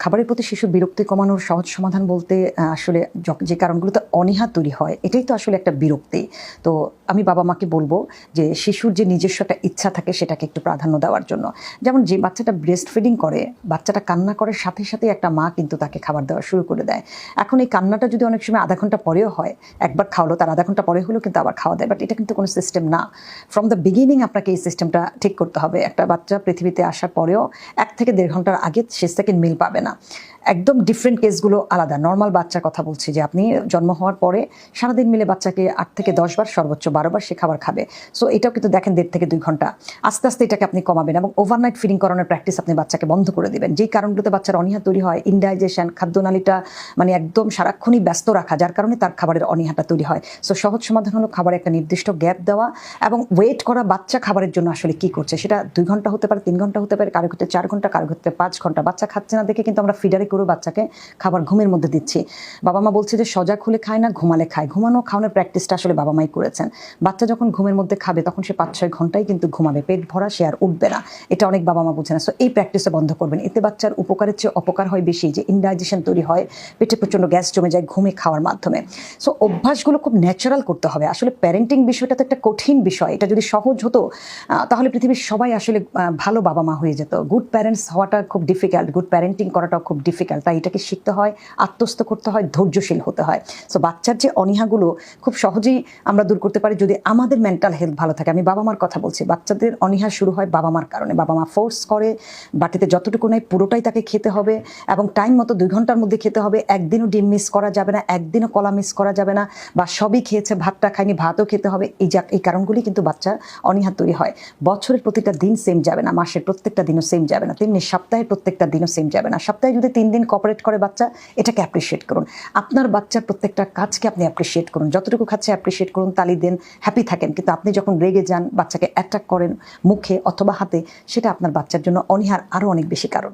খাবারের প্রতি শিশুর বিরক্তি কমানোর সহজ সমাধান বলতে আসলে যে কারণগুলোতে অনীহা তৈরি হয় এটাই তো আসলে একটা বিরক্তি। তো আমি বাবা মাকে বলবো যে শিশুর যে নিজস্ব একটা ইচ্ছা থাকে সেটাকে একটু প্রাধান্য দেওয়ার জন্য। যেমন যে বাচ্চাটা ব্রেস্ট ফিডিং করে, বাচ্চাটা কান্না করার সাথে সাথে একটা মা কিন্তু তাকে খাবার দেওয়া শুরু করে দেয়। এখন এই কান্নাটা যদি অনেক সময় আধা ঘন্টা পরেও হয়, একবার খাওয়ালো তার আধা ঘন্টা পরে হলেও কিন্তু আবার খাওয়া দেয়, বাট এটা কিন্তু কোনো সিস্টেম না। ফ্রম দ্য বিগিনিং আপনাকে এই সিস্টেমটা ঠিক করতে হবে। একটা বাচ্চা পৃথিবীতে আসার পরেও 1 থেকে 1.5 ঘন্টার আগে সে সেকেন্ড মিল পাবে না। একদম ডিফারেন্ট কেসগুলো আলাদা। নর্মাল বাচ্চার কথা বলছি যে আপনি জন্ম হওয়ার পরে সারাদিন মিলে বাচ্চাকে 8 থেকে 10 বার সর্বোচ্চ 12 বার সে খাবার খাবে। সো এটাও কিন্তু দেখেন 1.5 থেকে 2 ঘন্টা। আস্তে আস্তে এটাকে আপনি কমাবেন এবং ওভারনাইট ফিডিং করানোর প্র্যাকটিস আপনি বাচ্চাকে বন্ধ করে দিবেন। যেই কারণগুলোতে বাচ্চার অনীহা তৈরি হয়, ইনডাইজেশন, খাদ্যনালীটা মানে একদম সারাক্ষণই ব্যস্ত রাখা, যার কারণে তার খাবারের অনীহাটা তৈরি হয়। সো সহজ সমাধান হলো খাবারে একটা নির্দিষ্ট গ্যাপ দেওয়া এবং ওয়েট করা বাচ্চা খাবারের জন্য আসলে কি করছে সেটা 2 ঘন্টা হতে পারে, 3 ঘন্টা হতে পারে, কারো ক্ষেত্রে 4 ঘন্টা, কারো ক্ষেত্রে 5 ঘন্টা। বাচ্চা খাচ্ছে না দেখে কিন্তু আমরা ফিডারে করে বাচ্চাকে খাবার ঘুমের মধ্যে দিচ্ছি। বাবা মা বলছে যে সজাগ হলে খায় না, ঘুমালে খায়। ঘুমানো খাওয়ানোর প্র্যাকটিসটা আসলে বাবা মাই করেছেন। বাচ্চা যখন ঘুমের মধ্যে খাবে তখন সে 5-6 ঘন্টাই কিন্তু ঘুমাবে, পেট ভরা সে আর উঠবে না। এটা অনেক বাবা মা বুঝে না। সো এই প্র্যাকটিসটা বন্ধ করবেন। এতে বাচ্চার উপকারের চেয়ে অপকার হয় বেশি, যে ইনডাইজেশন তৈরি হয়, পেটে প্রচণ্ড গ্যাস জমে যায় ঘুমে খাওয়ার মাধ্যমে। সো অভ্যাসগুলো খুব ন্যাচারাল করতে হবে। আসলে প্যারেন্টিং বিষয়টা তো একটা কঠিন বিষয়। এটা যদি সহজ হতো তাহলে পৃথিবীর সবাই আসলে ভালো বাবা মা হয়ে যেত। গুড প্যারেন্টস হওয়াটা খুব ডিফিকাল্ট, গুড প্যারেন্টিং করাটাও খুব ডিফিকাল্ট। তাই এটাকে শিখতে হয়, আত্মস্থ করতে হয়, ধৈর্যশীল হতে হয়। সো বাচ্চার যে অনীহাগুলো খুব সহজেই আমরা দূর করতে পারি যদি আমাদের মেন্টাল হেলথ ভালো থাকে। আমি বাবা মার কথা বলছি। বাচ্চাদের অনীহা শুরু হয় বাবা মার কারণে। বাবা মা ফোর্স করে, বাটিতে যতটুকু নেয় পুরোটাই তাকে খেতে হবে এবং টাইম মতো 2 ঘন্টার মধ্যে খেতে হবে। একদিনও ডিম মিস করা যাবে না, একদিনও কলা মিস করা যাবে না, বা সবই খেয়েছে ভাতটা খায়নি ভাতও খেতে হবে। এই কারণগুলি কিন্তু বাচ্চার অনীহা তৈরি হয়। বছরের প্রতিটা দিন সেম যাবে না, মাসের প্রত্যেকটা দিনও সেম যাবে না, তেমনি সপ্তাহের প্রত্যেকটা দিনও সেম যাবে না। সপ্তাহে যদি 3 দিন কোঅপারেট করে বাচ্চা, এটাকে অ্যাপ্রিসিয়েট করুন। আপনার বাচ্চার প্রত্যেকটা কাজকে আপনি অ্যাপ্রিসিয়েট করুন। যতটুকু খাচ্ছে অ্যাপ্রিসিয়েট করুন, তালি দেন, হ্যাপি থাকেন। কিন্তু আপনি যখন রেগে যান, বাচ্চাকে অ্যাটাক করেন মুখে অথবা হাতে, সেটা আপনার বাচ্চার জন্য অনীহার আরও অনেক বেশি কারণ।